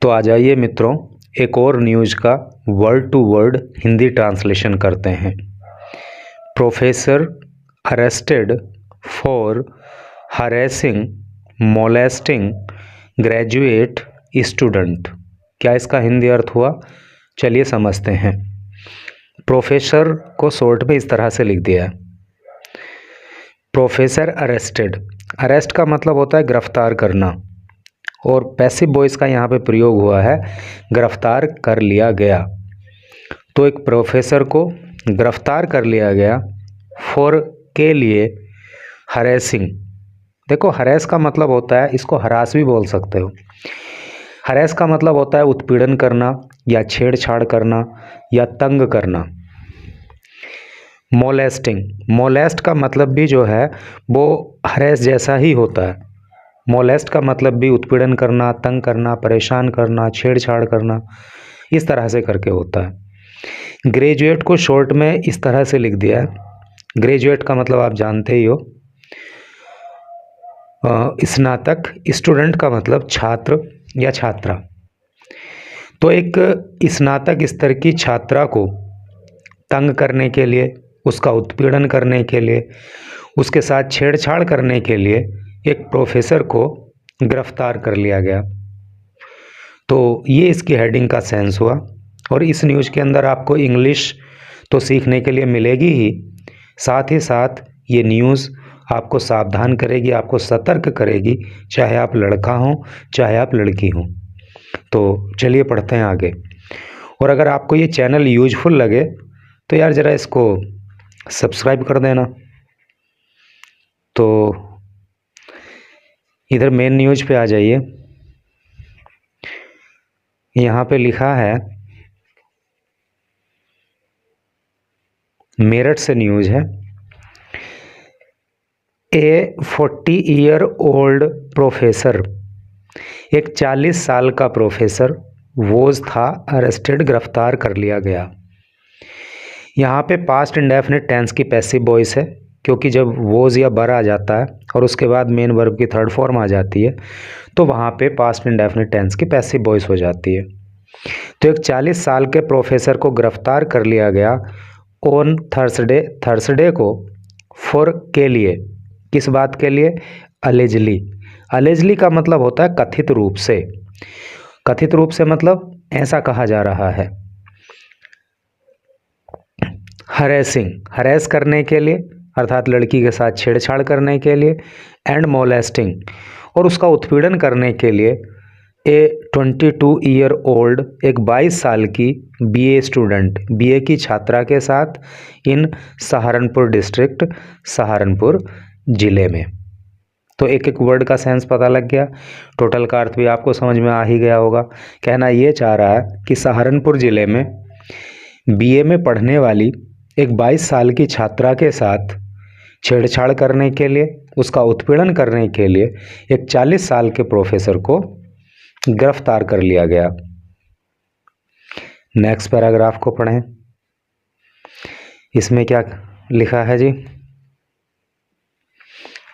तो आ जाइए मित्रों, एक और न्यूज़ का word to word Hindi translation करते हैं। Professor arrested for harassing molesting graduate student. क्या इसका हिंदी अर्थ हुआ? चलिए समझते हैं। प्रोफेसर को शॉर्ट में इस तरह से लिख दिया है, प्रोफेसर अरेस्टेड। अरेस्ट का मतलब होता है गिरफ्तार करना, और पैसिव वॉइस का यहाँ पे प्रयोग हुआ है गिरफ्तार कर लिया गया। तो एक प्रोफेसर को गिरफ्तार कर लिया गया फॉर के लिए हरेसिंग। देखो, हरेस का मतलब होता है, इसको हरास भी बोल सकते हो। हरेस का मतलब होता है उत्पीड़न करना या छेड़छाड़ करना या तंग करना। मोलेस्टिंग, मोलेस्ट का मतलब भी जो है वो हरेस जैसा ही होता है। मोलेस्ट का मतलब भी उत्पीड़न करना, तंग करना, परेशान करना, छेड़छाड़ करना, इस तरह से करके होता है। ग्रेजुएट को शॉर्ट में इस तरह से लिख दिया है। ग्रेजुएट का मतलब आप जानते ही हो, स्नातक। स्टूडेंट का मतलब छात्र या छात्रा। तो एक स्नातक स्तर की छात्रा को तंग करने के लिए, उसका उत्पीड़न करने के लिए, उसके साथ छेड़छाड़ करने के लिए एक प्रोफेसर को गिरफ्तार कर लिया गया। तो ये इसकी हेडिंग का सेंस हुआ। और इस न्यूज़ के अंदर आपको इंग्लिश तो सीखने के लिए मिलेगी ही, साथ ही साथ ये न्यूज़ आपको सावधान करेगी, आपको सतर्क करेगी, चाहे आप लड़का हो चाहे आप लड़की हो। तो चलिए पढ़ते हैं आगे। और अगर आपको ये चैनल यूजफुल लगे तो यार ज़रा इसको सब्सक्राइब कर देना। तो इधर मेन न्यूज़ पे आ जाइए। यहाँ पे लिखा है, मेरठ से न्यूज़ है। ए 40-year-old प्रोफेसर, एक 40 साल का प्रोफेसर वोज था अरेस्टेड, गिरफ्तार कर लिया गया। यहाँ पे पास्ट इंडेफिनिट टेंस की पैसिव वॉइस है, क्योंकि जब वोज या बर आ जाता है और उसके बाद मेन वर्ब की थर्ड फॉर्म आ जाती है तो वहाँ पे पास्ट इंडेफिनिट टेंस की पैसिव वॉइस हो जाती है। तो एक 40 साल के प्रोफेसर को गिरफ्तार कर लिया गया ऑन थर्सडे को, फॉर के लिए, किस बात के लिए? अलेजली। अलेजली का मतलब होता है कथित रूप से। कथित रूप से मतलब ऐसा कहा जा रहा है। हरेसिंग, हरेस करने के लिए अर्थात लड़की के साथ छेड़छाड़ करने के लिए, एंड मोलेस्टिंग, और उसका उत्पीड़न करने के लिए, ए 22-year-old, एक 22 साल की बीए स्टूडेंट, बीए की छात्रा के साथ, इन सहारनपुर डिस्ट्रिक्ट, सहारनपुर जिले में। तो एक एक वर्ड का सेंस पता लग गया, टोटल का अर्थ भी आपको समझ में आ ही गया होगा। कहना ये चाह रहा है कि सहारनपुर जिले में बीए में पढ़ने वाली एक 22 साल की छात्रा के साथ छेड़छाड़ करने के लिए, उसका उत्पीड़न करने के लिए एक 40 साल के प्रोफेसर को गिरफ्तार कर लिया गया। नेक्स्ट पैराग्राफ को पढ़ें। इसमें क्या लिखा है जी?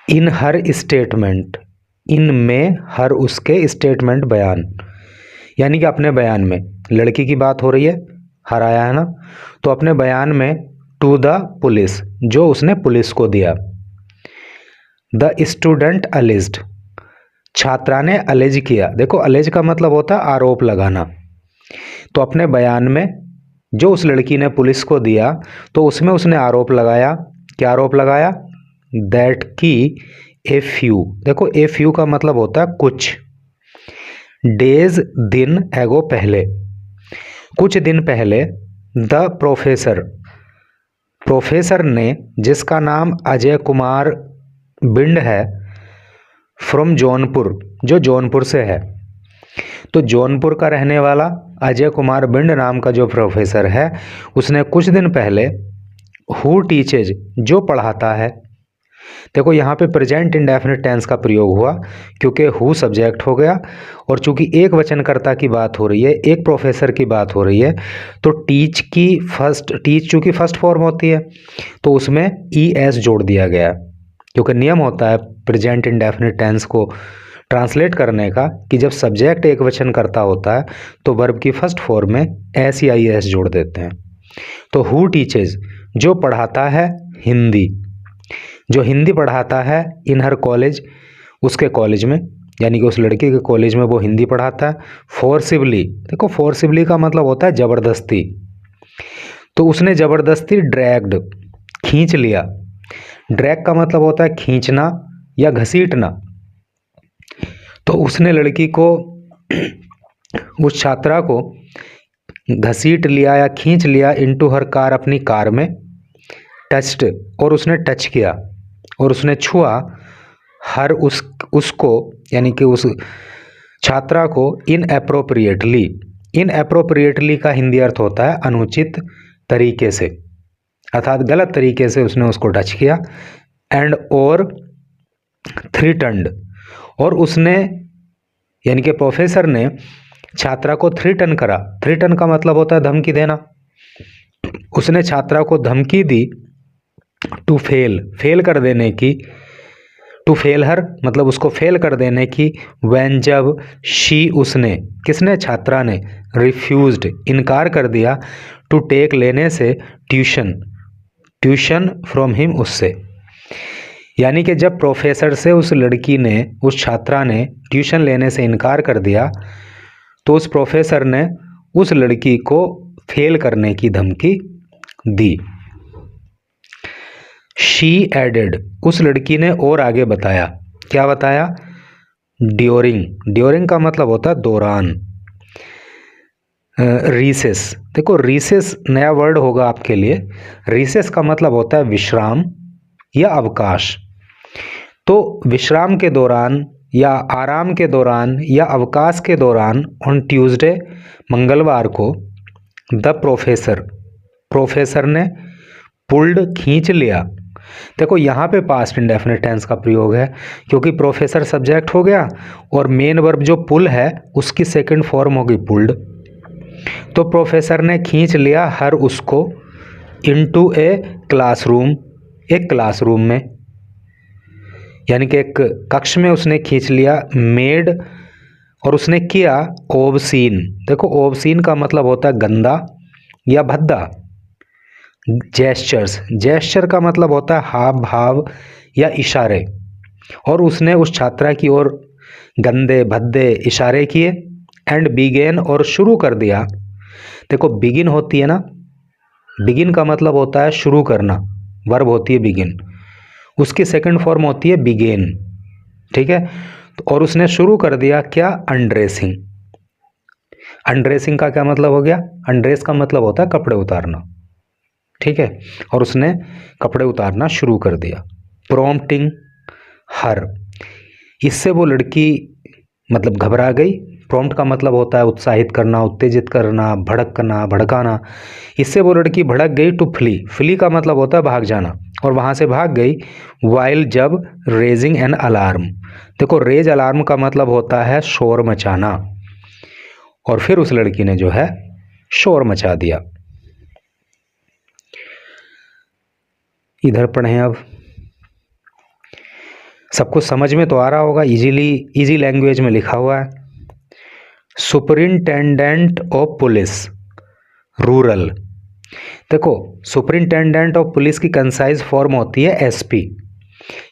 इन हर स्टेटमेंट, इन में हर उसके स्टेटमेंट, बयान, यानी कि अपने बयान में, लड़की की बात हो रही है, हर आया है ना, तो अपने बयान में टू द पुलिस, जो उसने पुलिस को दिया। द स्टूडेंट अलेज्ड, छात्रा ने अलेज किया। देखो, अलेज का मतलब होता है आरोप लगाना। तो अपने बयान में जो उस लड़की ने पुलिस को दिया, तो उसमें उसने आरोप लगाया। क्या आरोप लगाया? दैट की ए फ्यू, देखो ए फ्यू का मतलब होता है कुछ, डेज दिन, एगो पहले, कुछ दिन पहले, द प्रोफेसर, प्रोफेसर ने, जिसका नाम अजय कुमार बिंड है, फ्रॉम जौनपुर, जो जौनपुर से है, तो जौनपुर का रहने वाला अजय कुमार बिंड नाम का जो प्रोफेसर है, उसने कुछ दिन पहले हु टीचेज, जो पढ़ाता है। देखो, यहाँ पे प्रेजेंट इंडेफिनिट टेंस का प्रयोग हुआ, क्योंकि हु सब्जेक्ट हो गया, और चूंकि एक वचनकर्ता की बात हो रही है, एक प्रोफेसर की बात हो रही है, तो टीच की टीच चूंकि फर्स्ट फॉर्म होती है, तो उसमें ES जोड़ दिया गया, क्योंकि नियम होता है प्रेजेंट इंडेफिनिट टेंस को ट्रांसलेट करने का कि जब सब्जेक्ट एक वचन करता होता है तो वर्ब की फर्स्ट फॉर्म में एस या आई एस जोड़ देते हैं। तो हु टीचेज, जो पढ़ाता है हिंदी, जो हिंदी पढ़ाता है इन हर कॉलेज, उसके कॉलेज में, यानी कि उस लड़की के कॉलेज में वो हिंदी पढ़ाता है। फोर्सिबली, देखो फोर्सिबली का मतलब होता है ज़बरदस्ती, तो उसने ज़बरदस्ती ड्रैग्ड, खींच लिया। ड्रैग का मतलब होता है खींचना या घसीटना। तो उसने लड़की को, उस छात्रा को घसीट लिया या खींच लिया इनटू हर कार, अपनी कार में। टच्ड, और उसने टच किया और उसने छुआ। हर उसको यानी कि उस छात्रा को इनएप्रोप्रिएटली। इनएप्रोप्रिएटली का हिंदी अर्थ होता है अनुचित तरीके से, अर्थात गलत तरीके से उसने उसको टच किया। एंड और थ्रीटन्ड, और उसने यानी कि प्रोफेसर ने छात्रा को थ्रीटन करा। थ्रीटन का मतलब होता है धमकी देना। उसने छात्रा को धमकी दी टू फेल, फेल कर देने की। टू फेल हर मतलब उसको फेल कर देने की। व्हेन, जब, शी उसने, किसने, छात्रा ने, रिफ्यूज्ड इनकार कर दिया, टू टेक लेने से, ट्यूशन, ट्यूशन फ्रॉम हिम उससे। यानी कि जब प्रोफेसर से उस लड़की ने, उस छात्रा ने ट्यूशन लेने से इनकार कर दिया तो उस प्रोफेसर ने उस लड़की को फेल करने की धमकी दी। शी एडेड, उस लड़की ने और आगे बताया। क्या बताया? ड्यूरिंग, ड्यूरिंग का मतलब होता है दौरान। रिसेस, देखो रिसेस नया वर्ड होगा आपके लिए। रिसेस का मतलब होता है विश्राम या अवकाश। तो विश्राम के दौरान या आराम के दौरान या अवकाश के दौरान, ऑन ट्यूसडे, मंगलवार को, द प्रोफेसर, प्रोफेसर ने, पुल्ड खींच लिया। देखो यहाँ पे पास्ट इंडेफिनिट टेंस का प्रयोग है क्योंकि प्रोफेसर सब्जेक्ट हो गया और मेन वर्ब जो पुल है उसकी सेकंड फॉर्म होगी पुल्ड। तो प्रोफेसर ने खींच लिया हर उसको इनटू ए क्लासरूम, एक क्लासरूम में, यानी कि एक कक्ष में उसने खींच लिया। मेड, और उसने किया ओबसीन। देखो ओबसीन का मतलब होता है गंदा या भद्दा। जेस्चर्स, जेस्चर का मतलब होता है हाव भाव या इशारे, और उसने उस छात्रा की ओर गंदे भद्दे इशारे किए। एंड बिगेन, और शुरू कर दिया। देखो बिगिन होती है ना, बिगिन का मतलब होता है शुरू करना, वर्ब होती है बिगिन, उसकी सेकंड फॉर्म होती है बिगेन, ठीक है। और उसने शुरू कर दिया क्या? अनड्रेसिंग। अनड्रेसिंग का क्या मतलब हो गया? अनड्रेस का मतलब होता है कपड़े उतारना, ठीक है। और उसने कपड़े उतारना शुरू कर दिया। प्रॉम्प्टिंग हर, इससे वो लड़की मतलब घबरा गई। प्रॉम्प्ट का मतलब होता है उत्साहित करना, उत्तेजित करना, भड़कना, भड़काना। इससे वो लड़की भड़क गई। टू फ्ली, फ्ली का मतलब होता है भाग जाना, और वहाँ से भाग गई। वाइल, जब, रेजिंग एन अलार्म। देखो रेज अलार्म का मतलब होता है शोर मचाना, और फिर उस लड़की ने जो है शोर मचा दिया। इधर पढ़ें अब। सब कुछ समझ में तो आ रहा होगा, इजी लैंग्वेज में लिखा हुआ है। Superintendent of police rural. देखो सुपरिंटेंडेंट ऑफ पुलिस की कंसाइज फॉर्म होती है एसपी।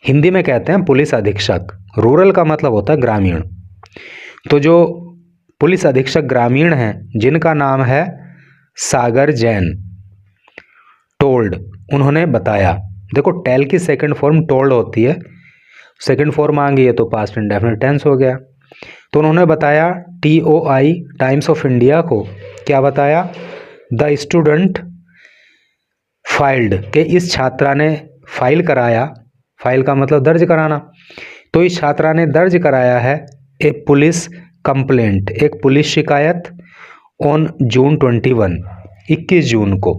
हिंदी में कहते हैं पुलिस अधीक्षक। रूरल का मतलब होता है ग्रामीण। तो जो पुलिस अधीक्षक ग्रामीण हैं जिनका नाम है सागर जैन, टोल्ड, उन्होंने बताया। देखो टेल की सेकंड फॉर्म टोल्ड होती है, सेकंड फॉर्म आ गई है तो पास्ट इंडेफिनिट टेंस हो गया। तो उन्होंने बताया, TOI टाइम्स ऑफ इंडिया को क्या बताया? द स्टूडेंट फाइल्ड, के इस छात्रा ने फाइल कराया। फाइल का मतलब दर्ज कराना। तो इस छात्रा ने दर्ज कराया है ए पुलिस कंप्लेंट, एक पुलिस शिकायत, ऑन जून 21 जून को।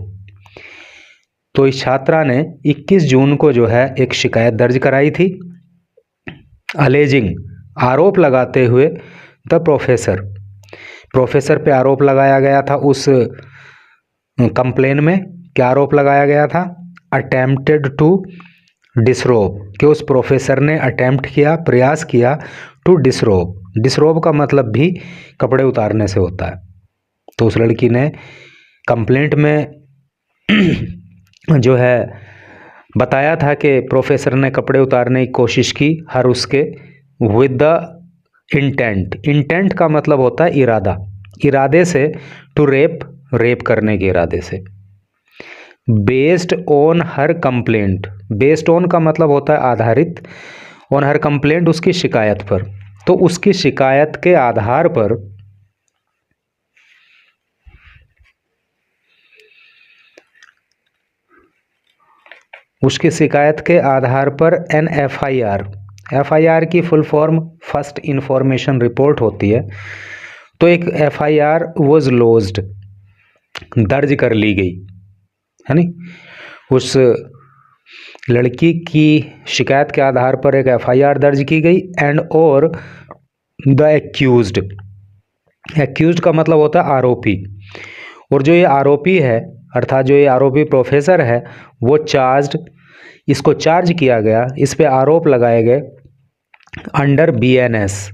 तो इस छात्रा ने 21 जून को जो है एक शिकायत दर्ज कराई थी। अलेजिंग, आरोप लगाते हुए, द प्रोफेसर, प्रोफेसर पे आरोप लगाया गया था। उस कंप्लेन में क्या आरोप लगाया गया था? अटेम्प्टेड टू डिसरोब, कि उस प्रोफेसर ने अटेम्प्ट किया, प्रयास किया, टू डिसरोब। डिसरोब का मतलब भी कपड़े उतारने से होता है। तो उस लड़की ने कंप्लेंट में जो है बताया था कि प्रोफेसर ने कपड़े उतारने की कोशिश की हर उसके विद द इंटेंट। इंटेंट का मतलब होता है इरादा, इरादे से, टू रेप, रेप करने के इरादे से। Based on her complaint, based on का मतलब होता है आधारित, ऑन हर कंप्लेंट उसकी शिकायत पर। तो उसकी शिकायत के आधार पर उसकी शिकायत के आधार पर एन एफआईआर, एफआईआर की full form first information report होती है। तो एक एफआईआर वाज लॉज्ड, दर्ज कर ली गई है नी। उस लड़की की शिकायत के आधार पर एक एफआईआर दर्ज की गई एंड और द एक्यूज्ड, एक्यूज्ड का मतलब होता है आरोपी। और जो ये आरोपी है अर्थात जो ये आरोपी प्रोफेसर है वो चार्ज्ड, इसको चार्ज किया गया, इस पे आरोप लगाए गए अंडर बीएनएस।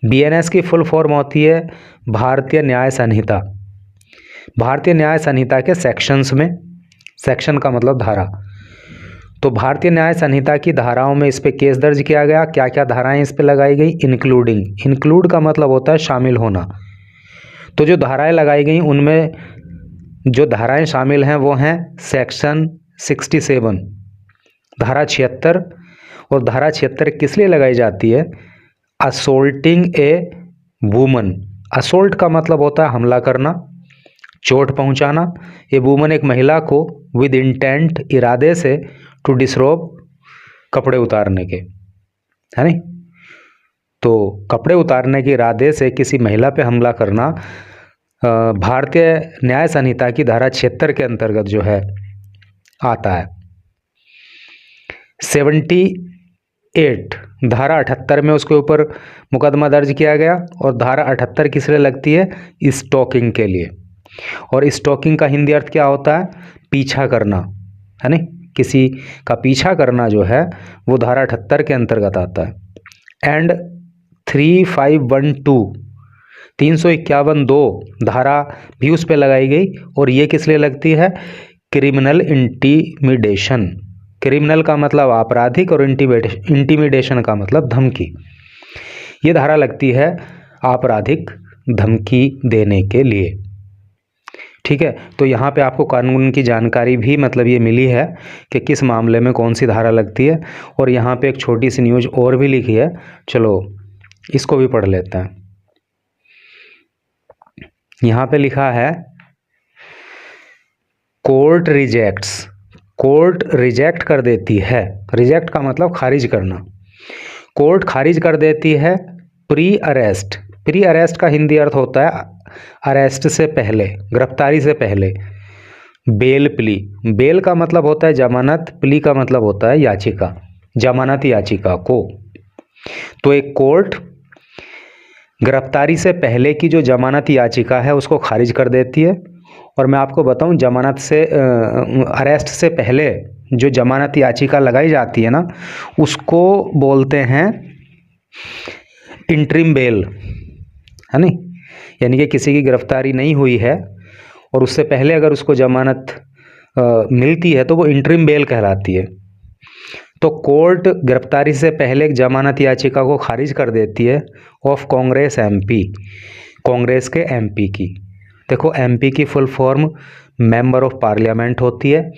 बीएनएस की फुल फॉर्म होती है भारतीय न्याय संहिता। भारतीय न्याय संहिता के सेक्शंस में, सेक्शन का मतलब धारा। तो भारतीय न्याय संहिता की धाराओं में इस पे केस दर्ज किया गया। क्या क्या धाराएं इस पे लगाई गई? इंक्लूडिंग, इंक्लूड का मतलब होता है शामिल होना। तो जो धाराएं लगाई गई उनमें जो धाराएं शामिल हैं वो हैं सेक्शन 67, धारा 76। और धारा 76 किस लिए लगाई जाती है? Assaulting a woman. असोल्ट का मतलब होता है हमला करना, चोट पहुंचाना। ए वुमन एक महिला को विद इंटेंट, इरादे से, टू डिसरोब, कपड़े उतारने के, है नहीं। तो कपड़े उतारने के इरादे से किसी महिला पे हमला करना भारतीय न्याय संहिता की धारा 76 के अंतर्गत जो है आता है। 78, धारा 78 में उसके ऊपर मुकदमा दर्ज किया गया। और धारा 78 किस लिए लगती है? स्टॉकिंग के लिए। और स्टॉकिंग का हिंदी अर्थ क्या होता है? पीछा करना, है नहीं। किसी का पीछा करना जो है वो धारा 78 के अंतर्गत आता है। एंड 3512, 351(2) धारा भी उस पर लगाई गई। और ये किस लिए लगती है? Criminal intimidation. क्रिमिनल का मतलब आपराधिक और इंटीमिडेशन का मतलब धमकी। ये धारा लगती है आपराधिक धमकी देने के लिए। ठीक है, तो यहाँ पे आपको कानून की जानकारी भी मतलब ये मिली है कि किस मामले में कौन सी धारा लगती है। और यहाँ पे एक छोटी सी न्यूज़ और भी लिखी है, चलो इसको भी पढ़ लेते हैं। यहाँ पे लिखा है कोर्ट रिजेक्ट्स, कोर्ट रिजेक्ट कर देती है। रिजेक्ट का मतलब खारिज करना। कोर्ट खारिज कर देती है प्री अरेस्ट। प्री अरेस्ट का हिंदी अर्थ होता है अरेस्ट से पहले, गिरफ्तारी से पहले। बेल प्ली, बेल का मतलब होता है जमानत, प्ली का मतलब होता है याचिका, जमानत याचिका को। तो एक कोर्ट गिरफ्तारी से पहले की जो जमानत याचिका है उसको खारिज कर देती है। और मैं आपको बताऊं, जमानत से अरेस्ट से पहले जो जमानत याचिका लगाई जाती है ना, उसको बोलते हैं इंटरिम बेल, है नहीं। यानी कि किसी की गिरफ्तारी नहीं हुई है और उससे पहले अगर उसको जमानत मिलती है तो वो इंटरिम बेल कहलाती है। तो कोर्ट गिरफ्तारी से पहले एक जमानत याचिका को खारिज कर देती है ऑफ कांग्रेस एमपी, कांग्रेस के एमपी की। देखो एमपी की full form member of parliament होती है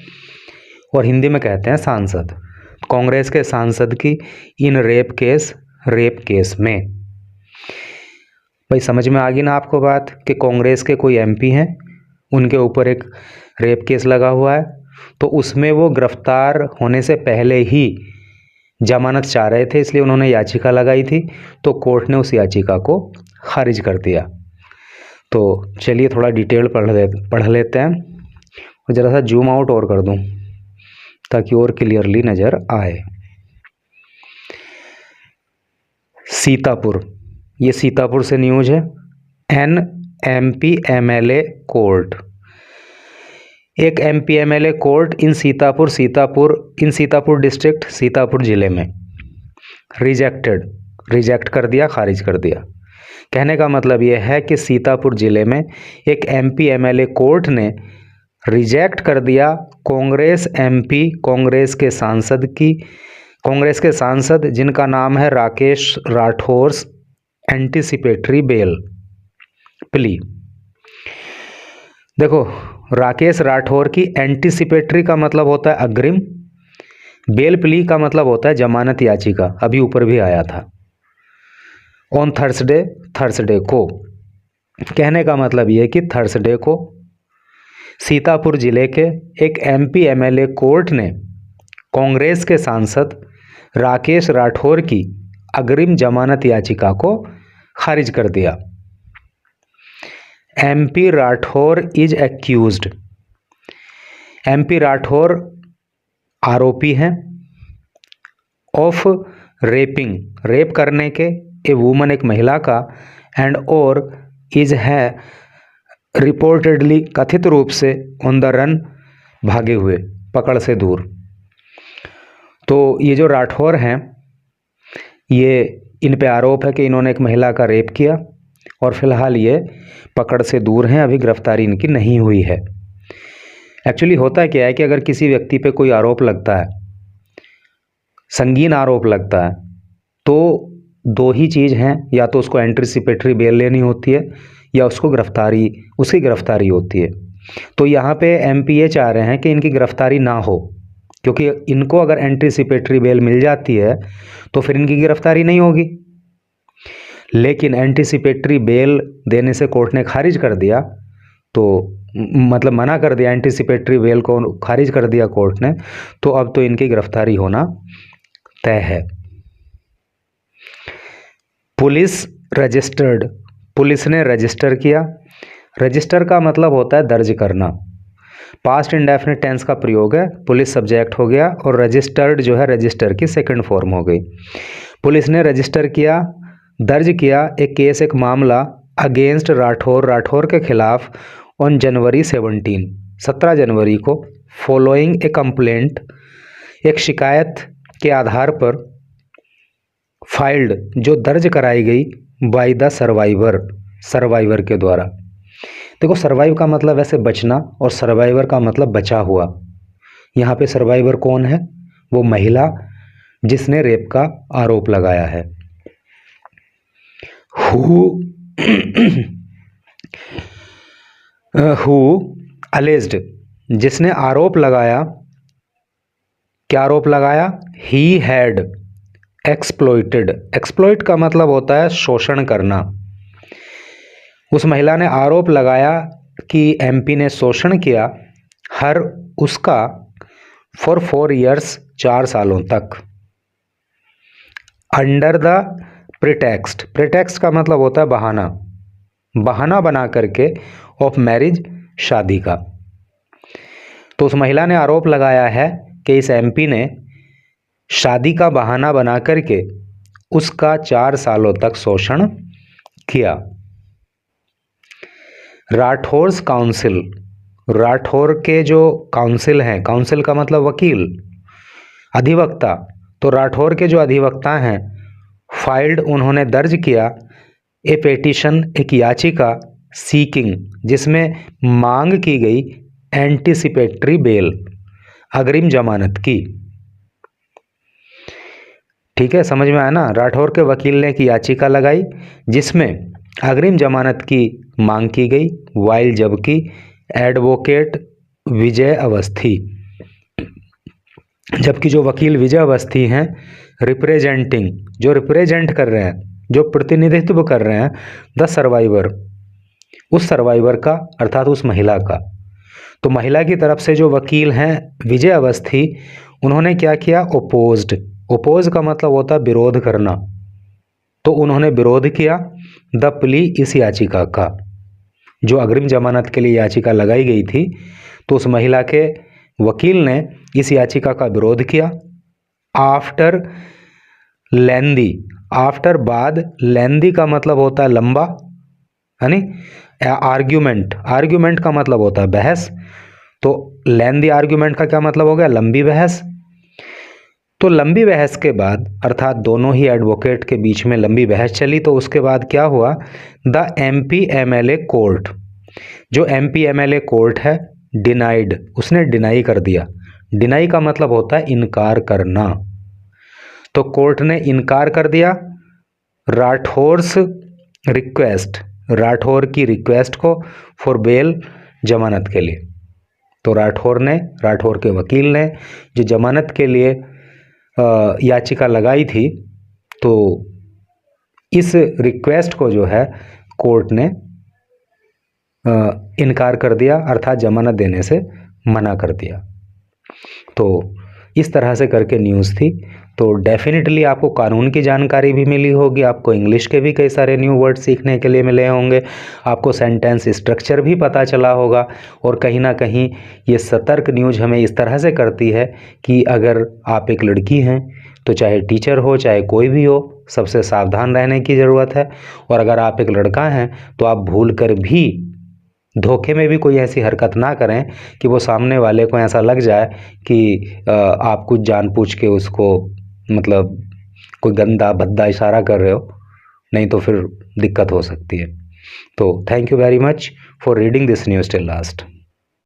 और हिंदी में कहते हैं सांसद। कांग्रेस के सांसद की इन रेप केस, रेप केस में। भाई समझ में आ गई ना आपको बात कि कांग्रेस के कोई एमपी हैं, उनके ऊपर एक रेप केस लगा हुआ है। तो उसमें वो गिरफ्तार होने से पहले ही जमानत चाह रहे थे, इसलिए उन्होंने याचिका लगाई थी। तो कोर्ट ने उस याचिका को खारिज कर दिया। तो चलिए थोड़ा डिटेल पढ़ लेते हैं और ज़रा सा जूम आउट और कर दूं ताकि और क्लियरली नज़र आए। सीतापुर, ये सीतापुर से न्यूज़ है। एमपी एमएलए कोर्ट, एक एमपी एमएलए कोर्ट इन सीतापुर डिस्ट्रिक्ट, सीतापुर जिले में रिजेक्टेड, रिजेक्ट कर दिया, खारिज कर दिया। कहने का मतलब ये है कि सीतापुर ज़िले में एक एमपी एमएलए कोर्ट ने रिजेक्ट कर दिया कांग्रेस एमपी, कांग्रेस के सांसद जिनका नाम है Rakesh Rathore anticipatory bail plea. देखो, राकेश राठौर की एंटीसिपेटरी का मतलब होता है अग्रिम, बेल प्ली का मतलब होता है जमानत याचिका, अभी ऊपर भी आया था। ऑन थर्सडे को, कहने का मतलब ये कि थर्सडे को सीतापुर जिले के एक एमपी एमएलए कोर्ट ने कांग्रेस के सांसद राकेश राठौर की अग्रिम जमानत याचिका को खारिज कर दिया। MP Rathore is accused, MP Rathore आरोपी हैं ऑफ रेपिंग, रेप करने के ए वुमन, एक महिला का, एंड और इज है रिपोर्टेडली, कथित रूप से, ऑन द रन, भागे हुए, पकड़ से दूर। तो ये जो राठौर हैं, ये इन पे आरोप है कि इन्होंने एक महिला का रेप किया और फिलहाल ये पकड़ से दूर हैं, अभी गिरफ्तारी इनकी नहीं हुई है। एक्चुअली होता क्या है कि अगर किसी व्यक्ति पे कोई आरोप लगता है, संगीन आरोप लगता है, तो दो ही चीज़ हैं, या तो उसको एंटीसिपेटरी बेल लेनी होती है या उसकी गिरफ्तारी होती है। तो यहाँ पे एमपीए चाह रहे हैं कि इनकी गिरफ्तारी ना हो, क्योंकि इनको अगर एंटीसिपेटरी बेल मिल जाती है तो फिर इनकी गिरफ्तारी नहीं होगी। लेकिन एंटीसिपेटरी बेल देने से कोर्ट ने खारिज कर दिया, तो मतलब मना कर दिया, एंटीसिपेटरी बेल को खारिज कर दिया कोर्ट ने, तो अब तो इनकी गिरफ्तारी होना तय है। पुलिस ने रजिस्टर किया। रजिस्टर का मतलब होता है दर्ज करना, पास्ट इंडेफिनिट टेंस का प्रयोग है। पुलिस सब्जेक्ट हो गया और रजिस्टर्ड जो है रजिस्टर की सेकंड फॉर्म हो गई। पुलिस ने रजिस्टर किया, दर्ज किया एक केस, एक मामला अगेंस्ट राठौर के खिलाफ ऑन जनवरी 17 जनवरी को, फॉलोइंग ए कंप्लेंट, एक शिकायत के आधार पर, फाइल्ड जो दर्ज कराई गई, बाय द सर्वाइवर के द्वारा। देखो, सर्वाइव का मतलब वैसे बचना और सर्वाइवर का मतलब बचा हुआ। यहाँ पे सर्वाइवर कौन है? वो महिला जिसने रेप का आरोप लगाया है। हु अलेज्ड, जिसने आरोप लगाया, क्या आरोप लगाया? ही हैड एक्सप्लॉइटेड, एक्सप्लॉइट का मतलब होता है शोषण करना। उस महिला ने आरोप लगाया कि एमपी ने शोषण किया, हर उसका, फॉर 4 years 4 सालों तक, अंडर द प्रिटेक्स्ट, प्रिटेक्स्ट का मतलब होता है बहाना, बहाना बना करके, ऑफ मैरिज, शादी का। तो उस महिला ने आरोप लगाया है कि इस एमपी ने शादी का बहाना बना करके उसका 4 सालों तक शोषण किया। राठौर्स काउंसिल, राठौर के जो काउंसिल हैं, काउंसिल का मतलब वकील, अधिवक्ता, तो राठौर के जो अधिवक्ता हैं, फाइल्ड, उन्होंने दर्ज किया, ए पेटिशन, एक याचिका, सीकिंग, जिसमें मांग की गई एंटीसिपेटरी बेल, अग्रिम जमानत की। ठीक है, समझ में आया ना? राठौर के वकील ने एक याचिका लगाई जिसमें अग्रिम जमानत की मांग की गई, वाइल जबकि एडवोकेट विजय अवस्थी, जबकि जो वकील विजय अवस्थी हैं, रिप्रेजेंटिंग, जो रिप्रेजेंट कर रहे हैं, जो प्रतिनिधित्व कर रहे हैं, द सर्वाइवर, उस सर्वाइवर का, अर्थात उस महिला का। तो महिला की तरफ से जो वकील हैं विजय अवस्थी, उन्होंने क्या किया? ओपोज का मतलब होता है विरोध करना, तो उन्होंने विरोध किया द प्ली, इस याचिका का, जो अग्रिम जमानत के लिए याचिका लगाई गई थी। तो उस महिला के वकील ने इस याचिका का विरोध किया। आफ्टर लेंदी, आफ्टर बाद, लेंदी का मतलब होता है लंबा, यानी आर्ग्यूमेंट, आर्ग्यूमेंट का मतलब होता है बहस, तो लेंदी आर्ग्यूमेंट का क्या मतलब हो गया? लंबी बहस। तो लंबी बहस के बाद, अर्थात दोनों ही एडवोकेट के बीच में लंबी बहस चली, तो उसके बाद क्या हुआ, द MP-MLA कोर्ट, जो MP-MLA कोर्ट है, डिनाइड, उसने डिनाई कर दिया। डिनाई का मतलब होता है इनकार करना। तो कोर्ट ने इनकार कर दिया राठौर्स रिक्वेस्ट, राठौर की रिक्वेस्ट को फॉर बेल, जमानत के लिए। तो राठौर के वकील ने जो जमानत के लिए याचिका लगाई थी, तो इस रिक्वेस्ट को जो है कोर्ट ने इनकार कर दिया, अर्थात जमानत देने से मना कर दिया। तो इस तरह से करके न्यूज़ थी। तो डेफिनेटली आपको कानून की जानकारी भी मिली होगी, आपको इंग्लिश के भी कई सारे न्यू वर्ड सीखने के लिए मिले होंगे, आपको सेंटेंस स्ट्रक्चर भी पता चला होगा। और कहीं ना कहीं ये सतर्क न्यूज़ हमें इस तरह से करती है कि अगर आप एक लड़की हैं, तो चाहे टीचर हो चाहे कोई भी हो, सबसे सावधान रहने की ज़रूरत है। और अगर आप एक लड़का हैं, तो आप भूल कर भी धोखे में भी कोई ऐसी हरकत ना करें कि वो सामने वाले को ऐसा लग जाए कि आप कुछ जानबूझ के उसको, मतलब कोई गंदा भद्दा इशारा कर रहे हो, नहीं तो फिर दिक्कत हो सकती है। तो thank you very much for reading this news till last.